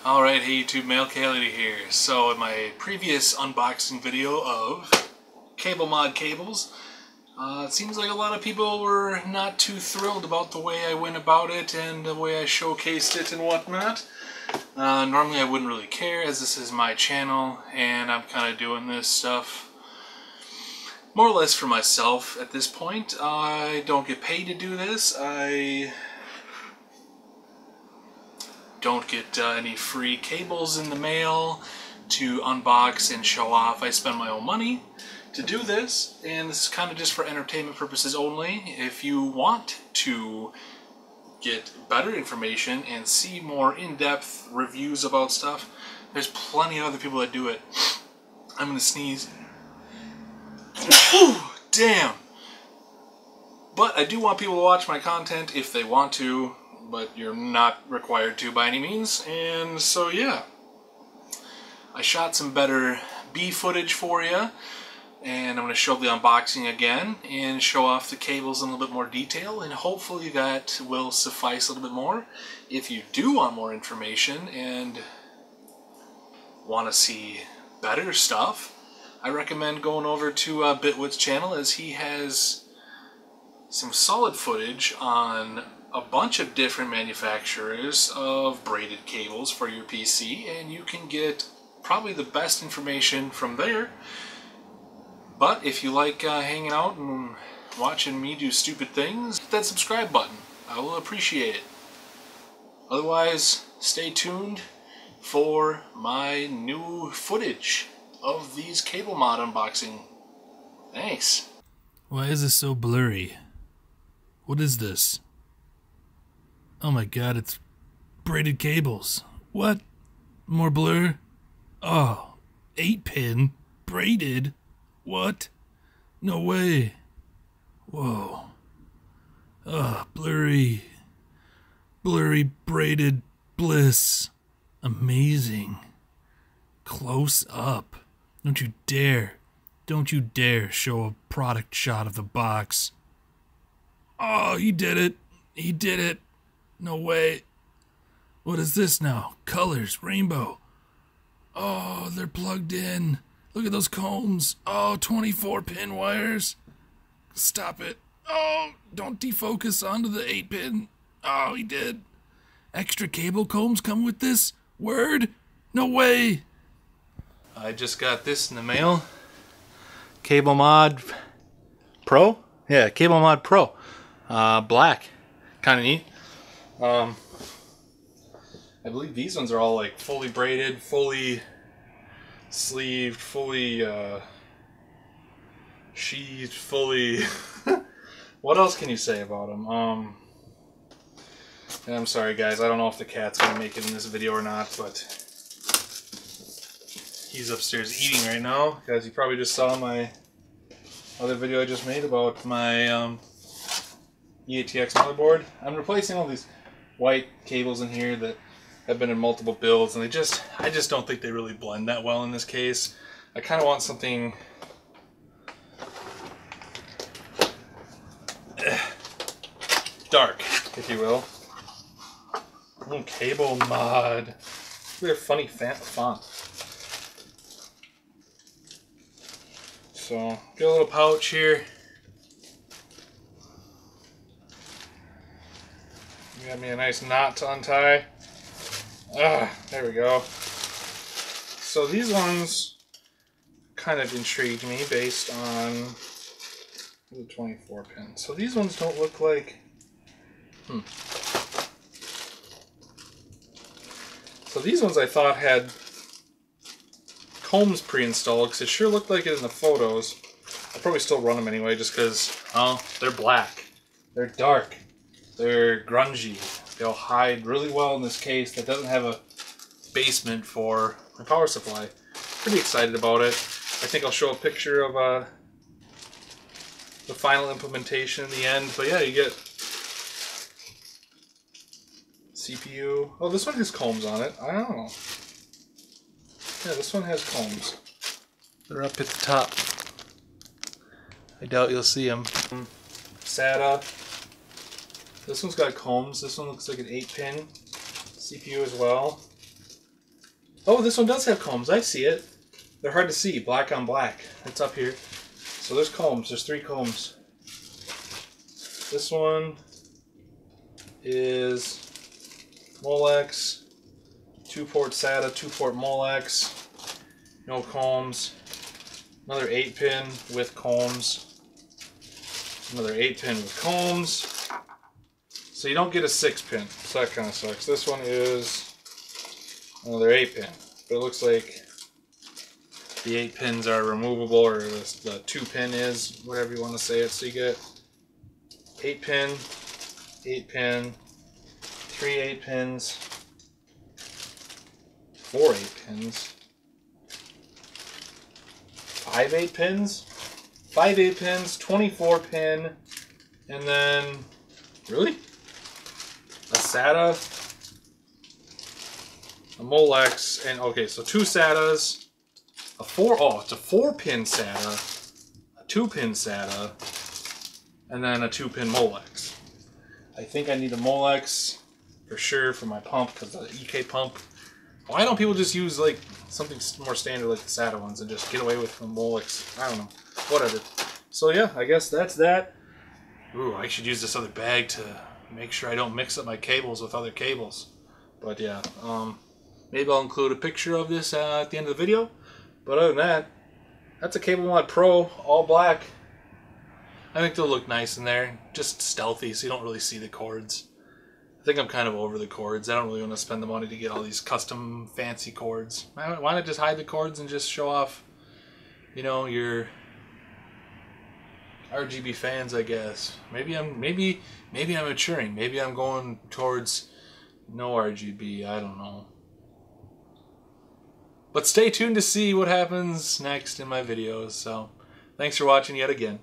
Alright, hey YouTube, Male Cality here. So in my previous unboxing video of cable mod cables, it seems like a lot of people were not too thrilled about the way I went about it and the way I showcased it and whatnot. Normally I wouldn't really care, as this is my channel and I'm kind of doing this stuff more or less for myself at this point. I don't get paid to do this. I don't get any free cables in the mail to unbox and show off. I spend my own money to do this, and this is kind of just for entertainment purposes only. If you want to get better information and see more in-depth reviews about stuff, there's plenty of other people that do it. I'm gonna sneeze. Damn! But I do want people to watch my content if they want to, but you're not required to by any means. And so yeah, I shot some better B footage for you, and I'm going to show the unboxing again and show off the cables in a little bit more detail, and hopefully that will suffice a little bit more. If you do want more information and want to see better stuff, I recommend going over to Bitwit's channel, as he has some solid footage on a bunch of different manufacturers of braided cables for your PC, and you can get probably the best information from there. But if you like hanging out and watching me do stupid things, hit that subscribe button. I will appreciate it. Otherwise, stay tuned for my new footage of these cable mod unboxing. Thanks. Why is this so blurry? What is this? Oh my god, it's braided cables. What? More blur? Oh, 8-pin? Braided? What? No way. Whoa. Oh, blurry. Blurry braided bliss. Amazing. Close up. Don't you dare. Don't you dare show a product shot of the box. Oh, he did it. He did it. No way. What is this now? Colors, rainbow. Oh, they're plugged in. Look at those combs. Oh, 24-pin wires. Stop it. Oh, don't defocus onto the 8-pin. Oh, he did. Extra cable combs come with this? Word? No way. I just got this in the mail. Cable Mod Pro? Yeah, Cable Mod Pro. Black. Kind of neat. I believe these ones are all like fully braided, fully sleeved, fully sheathed, fully... What else can you say about them? And I'm sorry guys, I don't know if the cat's going to make it in this video or not, but he's upstairs eating right now, because you probably just saw my other video I just made about my EATX motherboard. I'm replacing all these white cables in here that have been in multiple builds, and I just don't think they really blend that well in this case. I kind of want something dark, if you will. Cable mod. Look at a funny font. So, get a little pouch here. Got me a nice knot to untie. There we go. So these ones kind of intrigued me based on the 24-pin. So these ones don't look like... So these ones I thought had combs pre-installed, because it sure looked like it in the photos. I'll probably still run them anyway, just because, well, they're black. They're dark. They're grungy. They'll hide really well in this case that doesn't have a basement for my power supply. Pretty excited about it. I think I'll show a picture of the final implementation in the end. But yeah, you get CPU. Oh, this one has combs on it. I don't know. Yeah, this one has combs. They're up at the top. I doubt you'll see them. SATA. This one's got combs. This one looks like an 8-pin CPU as well. Oh, this one does have combs. I see it. They're hard to see. Black on black. It's up here. So there's combs. There's 3 combs. This one is Molex, 2-port SATA, 2-port Molex, no combs. Another 8-pin with combs. Another 8-pin with combs. So you don't get a 6-pin. So that kind of sucks. This one is another 8-pin. But it looks like the 8 pins are removable, or the 2-pin is, whatever you want to say it. So you get 8-pin, 8-pin, 3 8-pins, 4 8-pins, 5 8-pins, 5 8-pins, 24-pin, and then, really? A SATA, a Molex, and okay, so 2 SATAs, it's a 4-pin SATA, a 2-pin SATA, and then a 2-pin Molex. I think I need a Molex for sure for my pump, because the EK pump. Why don't people just use like something more standard like the SATA ones and just get away with the Molex? I don't know. Whatever. So yeah, I guess that's that. Ooh, I should use this other bag to make sure I don't mix up my cables with other cables. But yeah, maybe I'll include a picture of this at the end of the video. But other than that, that's a Cable Mod Pro, all black. I think they'll look nice in there, just stealthy so you don't really see the cords. I think I'm kind of over the cords. I don't really want to spend the money to get all these custom fancy cords. Why not just hide the cords and just show off, you know, your RGB fans, I guess. Maybe I'm maturing. Maybe I'm going towards no RGB. I don't know. But stay tuned to see what happens next in my videos. So, thanks for watching yet again.